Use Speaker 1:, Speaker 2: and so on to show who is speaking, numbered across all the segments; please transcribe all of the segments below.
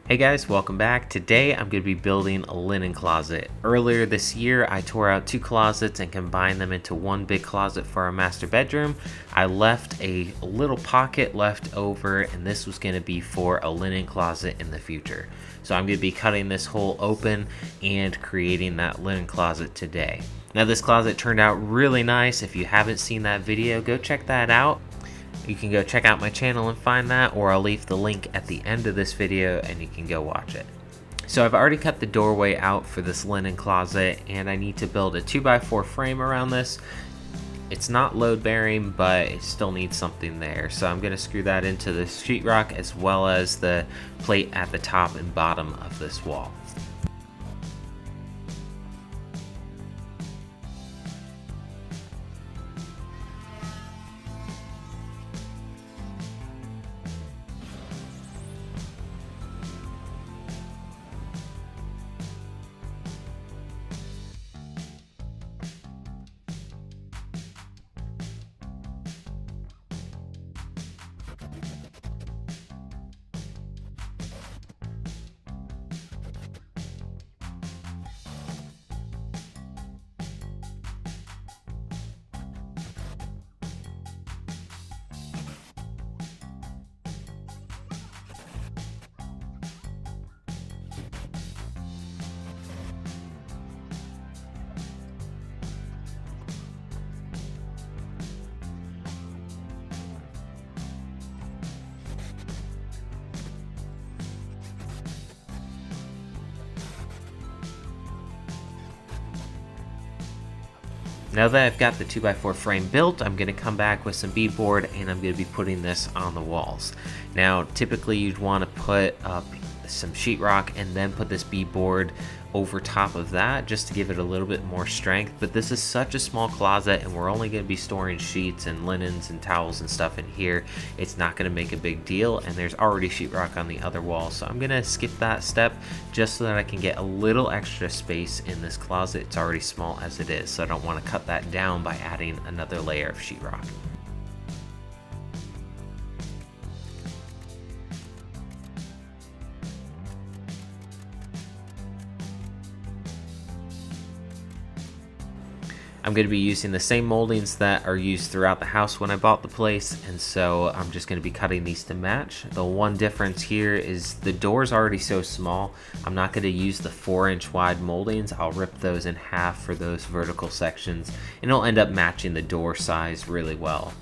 Speaker 1: Hey guys, welcome back. Today I'm going to be building a linen closet. Earlier this year I tore out two closets and combined them into one big closet for our master bedroom. I left a little pocket left over, and this was going to be for a linen closet in the future. So I'm going to be cutting this hole open and creating that linen closet today. Now this closet turned out really nice. If you haven't seen that video, go check that out. You can go check out my channel and find that, or I'll leave the link at the end of this video and you can go watch it. So I've already cut the doorway out for this linen closet, and I need to build a 2x4 frame around this. It's not load bearing, but it still needs something there. So I'm going to screw that into the sheetrock as well as the plate at the top and bottom of this wall. Now that I've got the 2x4 frame built, I'm going to come back with some beadboard and I'm going to be putting this on the walls. Now typically you'd want to put up some sheetrock and then put this beadboard over top of that just to give it a little bit more strength, but this is such a small closet and we're only going to be storing sheets and linens and towels and stuff in here. It's not going to make a big deal, and there's already sheetrock on the other wall, so I'm going to skip that step just so that I can get a little extra space in this closet. It's already small as it is, so I don't want to cut that down by adding another layer of sheetrock. I'm going to be using the same moldings that are used throughout the house when I bought the place, and so I'm just going to be cutting these to match. The one difference here is the door's already so small. I'm not going to use the 4-inch wide moldings. I'll rip those in half for those vertical sections, and it'll end up matching the door size really well.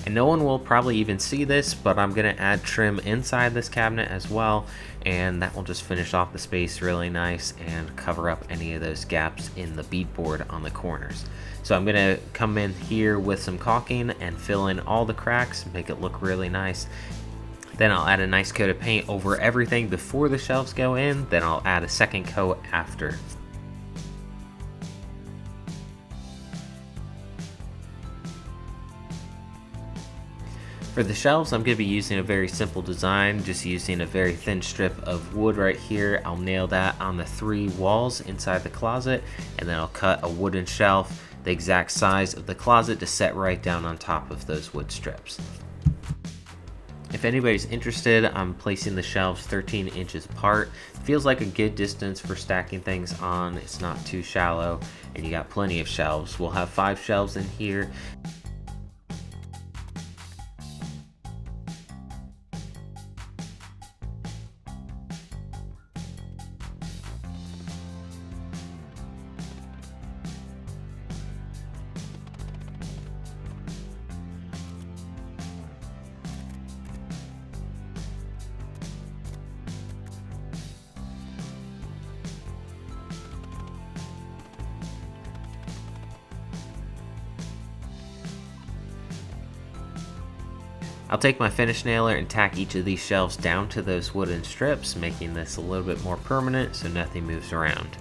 Speaker 1: And no one will probably even see this, but I'm going to add trim inside this cabinet as well, and that will just finish off the space really nice and cover up any of those gaps in the beadboard on the corners. So I'm going to come in here with some caulking and fill in all the cracks, make it look really nice. Then I'll add a nice coat of paint over everything before the shelves go in, then I'll add a second coat after. For the shelves, I'm going to be using a very simple design, just using a very thin strip of wood right here. I'll nail that on the 3 walls inside the closet, and then I'll cut a wooden shelf the exact size of the closet to set right down on top of those wood strips. If anybody's interested, I'm placing the shelves 13 inches apart. Feels like a good distance for stacking things on. It's not too shallow, and you got plenty of shelves. We'll have 5 shelves in here. I'll take my finish nailer and tack each of these shelves down to those wooden strips, making this a little bit more permanent so nothing moves around.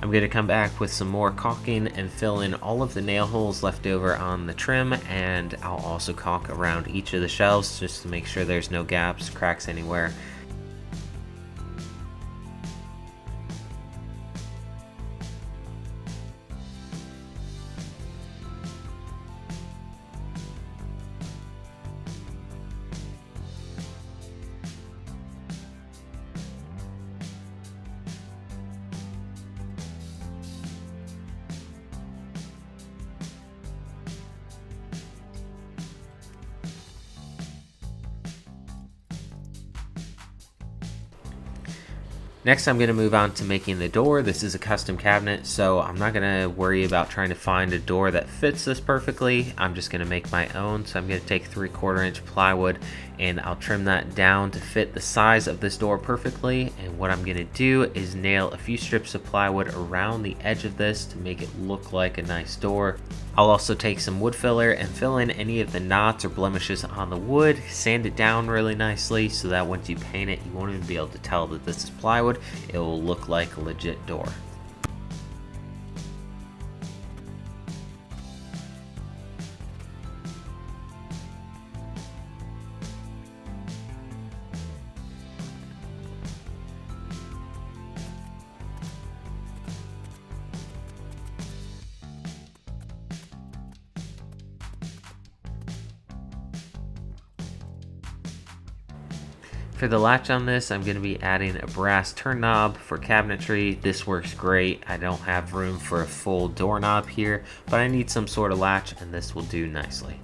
Speaker 1: I'm going to come back with some more caulking and fill in all of the nail holes left over on the trim, and I'll also caulk around each of the shelves just to make sure there's no gaps, cracks anywhere. Next, I'm going to move on to making the door. This is a custom cabinet, so I'm not going to worry about trying to find a door that fits this perfectly. I'm just going to make my own. So I'm going to take 3/4 inch plywood and I'll trim that down to fit the size of this door perfectly. And what I'm going to do is nail a few strips of plywood around the edge of this to make it look like a nice door. I'll also take some wood filler and fill in any of the knots or blemishes on the wood, sand it down really nicely so that once you paint it, you won't even be able to tell that this is plywood. It will look like a legit door. For the latch on this, I'm going to be adding a brass turn knob for cabinetry. This works great. I don't have room for a full doorknob here, but I need some sort of latch and this will do nicely.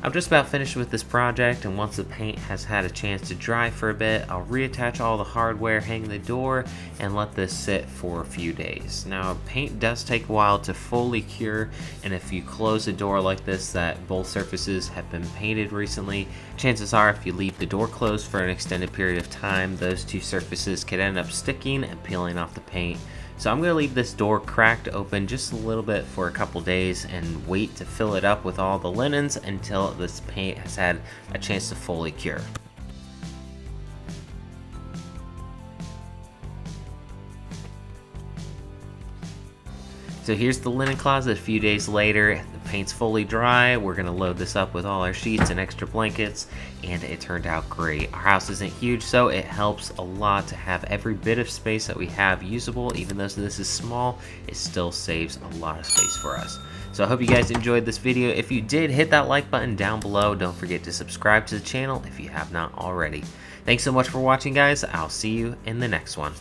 Speaker 1: I'm just about finished with this project, and once the paint has had a chance to dry for a bit, I'll reattach all the hardware, hang the door, and let this sit for a few days. Now, paint does take a while to fully cure, and if you close a door like this that both surfaces have been painted recently, chances are if you leave the door closed for an extended period of time, those two surfaces could end up sticking and peeling off the paint. So I'm going to leave this door cracked open just a little bit for a couple days and wait to fill it up with all the linens until this paint has had a chance to fully cure. So here's the linen closet a few days later. The paint's fully dry. We're gonna load this up with all our sheets and extra blankets, and it turned out great. Our house isn't huge, so it helps a lot to have every bit of space that we have usable. Even though this is small, it still saves a lot of space for us. So I hope you guys enjoyed this video. If you did, hit that like button down below. Don't forget to subscribe to the channel if you have not already. Thanks so much for watching, guys. I'll see you in the next one.